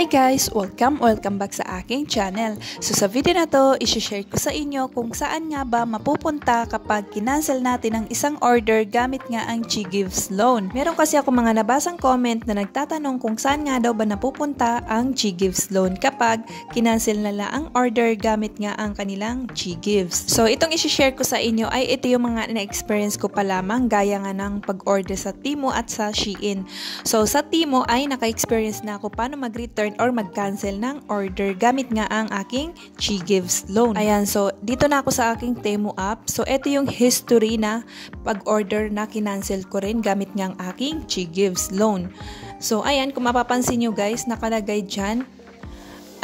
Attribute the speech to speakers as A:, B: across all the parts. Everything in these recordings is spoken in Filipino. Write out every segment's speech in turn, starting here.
A: Hi guys! Welcome back sa aking channel. So sa video na to, isi-share ko sa inyo kung saan nga ba mapupunta kapag kinancel natin ang isang order gamit nga ang Chigives loan. Meron kasi ako mga nabasang comment na nagtatanong kung saan nga daw ba napupunta ang Chigives loan kapag kinancel nila ang order gamit nga ang kanilang Chigives. So itong isi-share ko sa inyo ay ito yung mga na-experience ko pa lamang gaya nga ng pag-order sa Temu at sa Shein. So sa Temu ay naka-experience na ako paano mag-return or mag-cancel ng order gamit nga ang aking Chigives loan. Ayan, so dito na ako sa aking Temu app. So ito yung history na pag-order na kinancel ko rin gamit nga ang aking Chigives loan. So ayan, kung mapapansin nyo guys, nakalagay dyan.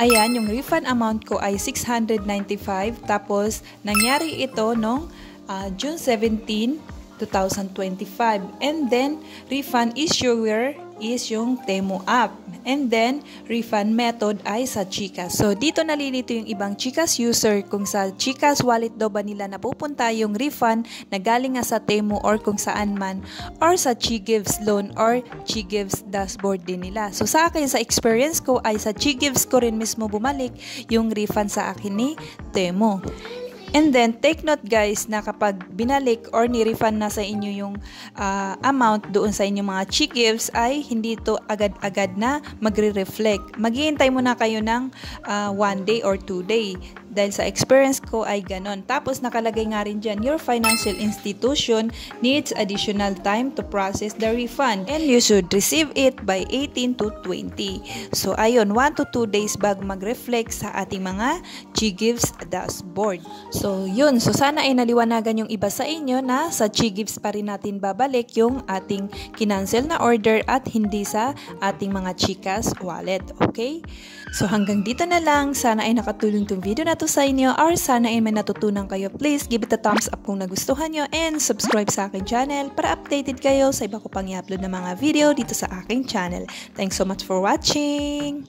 A: Ayan, yung refund amount ko ay 695. Tapos nangyari ito noong June 17, 2025. And then refund issuer is yung Temu app. And then, refund method ay sa GCash. So, dito nalilito yung ibang GCash user kung sa GCash wallet daw ba nila napupunta yung refund na galing nga sa Temu or kung saan man, or sa Chigives loan or Chigives dashboard din nila. So, sa akin, sa experience ko ay sa Chigives ko rin mismo bumalik yung refund sa akin ni Temu. And then, take note guys na kapag binalik or ni-refund na sa inyo yung amount doon sa inyong mga Chigives ay hindi to agad-agad na magre-reflect. Maghihintay muna kayo ng 1 day or 2 day. Dahil sa experience ko ay ganon. Tapos nakalagay nga rin dyan, your financial institution needs additional time to process the refund and you should receive it by 18 to 20. So ayun, 1 to 2 days bago mag-reflect sa ating mga Chigives dashboard. So yun, so sana ay naliwanagan yung iba sa inyo na sa Chigives pa rin natin babalik yung ating kinancel na order at hindi sa ating mga GCash wallet. Okay? So hanggang dito na lang, sana ay nakatulong tong video na to sa inyo or sana ay may natutunan kayo. Please give it a thumbs up kung nagustuhan nyo and subscribe sa aking channel para updated kayo sa iba ko pang i-upload na mga video dito sa aking channel. Thanks so much for watching!